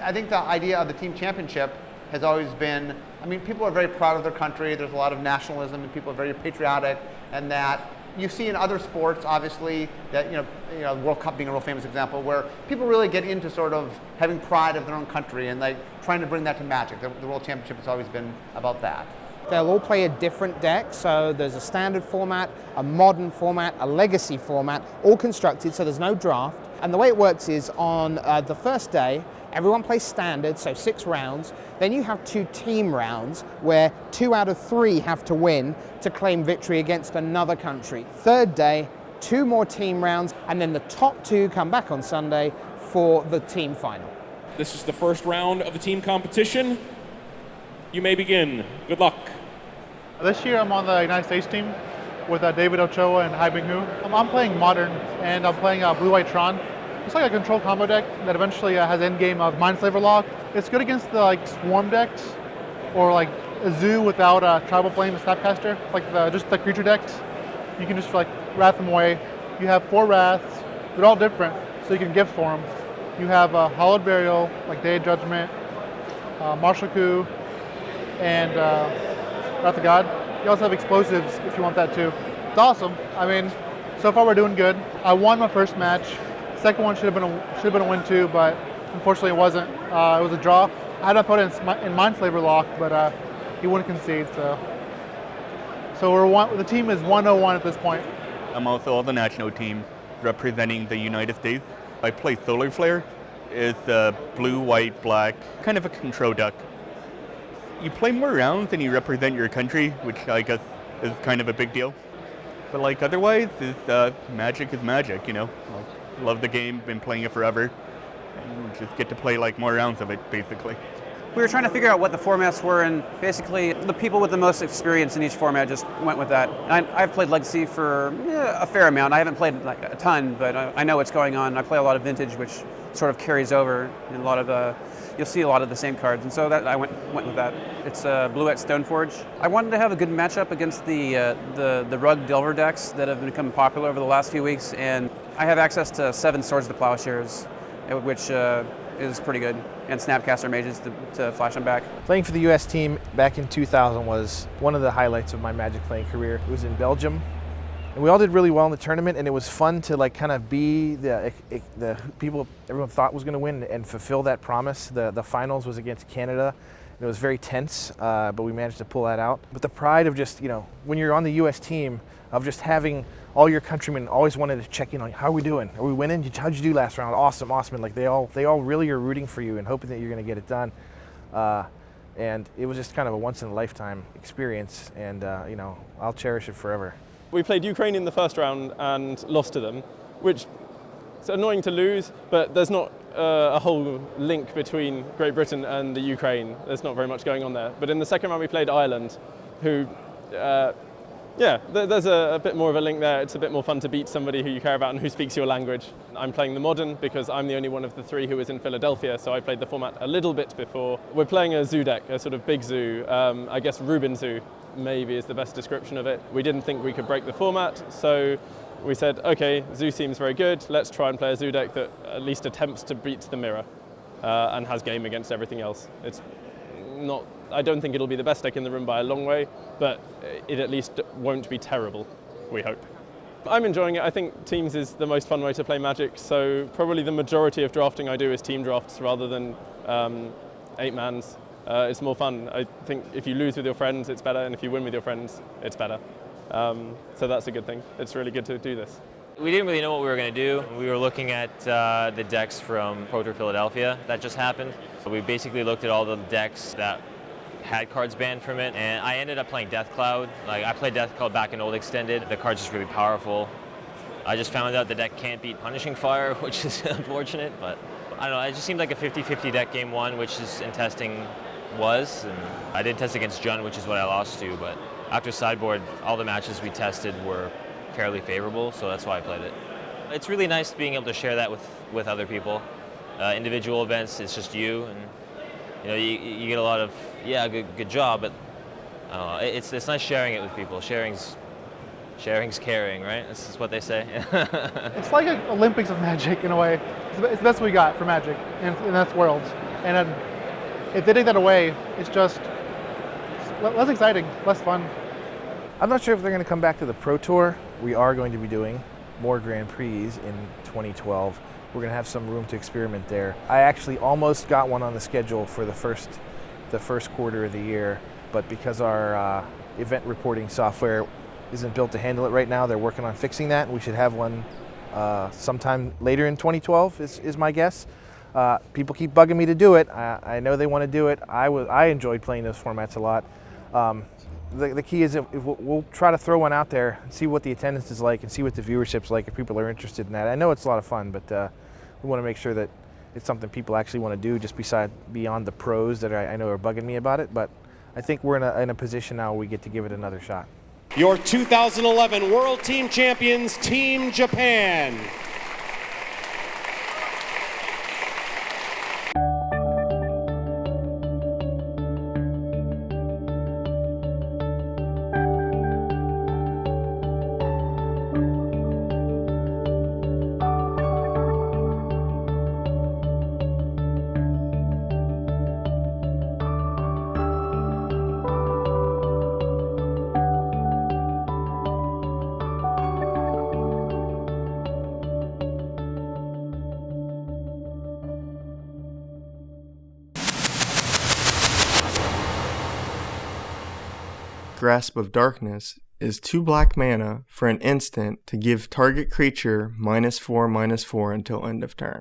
I think the idea of the team championship has always been, I mean, people are very proud of their country, there's a lot of nationalism, and people are very patriotic, and that you see in other sports, obviously, that, you know, World Cup being a real famous example, where people really get into sort of having pride of their own country and like trying to bring that to Magic. The World Championship has always been about that. They'll all play a different deck, so there's a standard format, a modern format, a legacy format, all constructed, so there's no draft. And the way it works is on the first day, everyone plays standard, so 6 rounds. Then you have 2 team rounds where 2 out of 3 have to win to claim victory against another country. Third day, 2 more team rounds, and then the top 2 come back on Sunday for the team final. This is the first round of the team competition. You may begin. Good luck. This year I'm on the United States team with David Ochoa and Haibing Hu. I'm playing Modern, and I'm playing Blue-White Tron. It's like a control combo deck that eventually has endgame of Mindslaver Lock. It's good against the Swarm decks, or like a Zoo without Tribal Flame and Snapcaster, like just the creature decks. You can just wrath them away. You have 4 Wraths. They're all different, so you can gift for them. You have Hallowed Burial, like Day of Judgment, Martial Coup, and Wrath of God. You also have Explosives if you want that too. It's awesome. I mean, so far we're doing good. I won my first match. Second one should have been a win too, but unfortunately it wasn't. It was a draw. I had an opponent in Mindslaver Lock, but he wouldn't concede. So the team is 101 at this point. I'm also on the national team representing the United States. I play Solar Flare. It's blue, white, black, kind of a control deck. You play more rounds and you represent your country, which I guess is kind of a big deal. But otherwise, Magic is Magic, you know. Love the game, been playing it forever, and just get to play more rounds of it, basically. We were trying to figure out what the formats were, and basically the people with the most experience in each format just went with that. I've played Legacy for a fair amount. I haven't played a ton, but I know what's going on. I play a lot of Vintage, which sort of carries over, and you'll see a lot of the same cards, and so that I went with that. It's Blue-White Stoneforge. I wanted to have a good matchup against the Rug Delver decks that have become popular over the last few weeks, and I have access to 7 Swords to Plowshares, which is pretty good, and Snapcaster Mages to flash them back. Playing for the U.S. team back in 2000 was one of the highlights of my Magic playing career. It was in Belgium, and we all did really well in the tournament, and it was fun to kind of be the people everyone thought was going to win and fulfill that promise. The finals was against Canada. It was very tense, but we managed to pull that out. But the pride of just, when you're on the U.S. team, of just having all your countrymen always wanted to check in on how are we doing? Are we winning? How'd you do last round? Awesome. And they all really are rooting for you and hoping that you're going to get it done. And it was just kind of a once in a lifetime experience, and I'll cherish it forever. We played Ukraine in the first round and lost to them, which is annoying to lose, but there's not a whole link between Great Britain and the Ukraine. There's not very much going on there. But in the second round we played Ireland, who, there's a bit more of a link there. It's a bit more fun to beat somebody who you care about and who speaks your language. I'm playing the Modern because I'm the only one of the 3 who was in Philadelphia, so I played the format a little bit before. We're playing a zoo deck, a sort of big zoo, I guess Rubin Zoo maybe is the best description of it. We didn't think we could break the format, so we said, okay, Zoo seems very good, let's try and play a Zoo deck that at least attempts to beat the mirror and has game against everything else. It's not, I don't think it'll be the best deck in the room by a long way, but it at least won't be terrible, we hope. I'm enjoying it. I think teams is the most fun way to play Magic, so probably the majority of drafting I do is team drafts rather than 8-mans. It's more fun. I think if you lose with your friends, it's better, and if you win with your friends, it's better. So that's a good thing. It's really good to do this. We didn't really know what we were going to do. We were looking at the decks from Pro Tour Philadelphia that just happened. So we basically looked at all the decks that had cards banned from it, and I ended up playing Death Cloud. I played Death Cloud back in Old Extended. The card's just really powerful. I just found out the deck can't beat Punishing Fire, which is unfortunate, but I don't know, it just seemed like a 50-50 deck game 1, which is in testing was. And I did test against Jun, which is what I lost to, but after sideboard, all the matches we tested were fairly favorable, so that's why I played it. It's really nice being able to share that with other people. Individual events, it's just you, and you get a lot of, good job, but I don't know, it's nice sharing it with people. Sharing's caring, right? This is what they say. It's like an Olympics of Magic in a way. It's the best we got for Magic, and that's Worlds. And then if they take that away, it's just less exciting, less fun. I'm not sure if they're going to come back to the Pro Tour. We are going to be doing more Grand Prix in 2012. We're going to have some room to experiment there. I actually almost got one on the schedule for the first quarter of the year, but because our event reporting software isn't built to handle it right now, they're working on fixing that, and we should have one sometime later in 2012 is my guess. People keep bugging me to do it. I know they want to do it. I enjoyed playing those formats a lot. The key is if we'll try to throw one out there and see what the attendance is like and see what the viewership's like if people are interested in that. I know it's a lot of fun, but we want to make sure that it's something people actually want to do just beyond the pros that I know are bugging me about it. But I think we're in a position now where we get to give it another shot. Your 2011 World Team Champions, Team Japan. Grasp of Darkness is 2 black mana for an instant to give target creature -4/-4 until end of turn.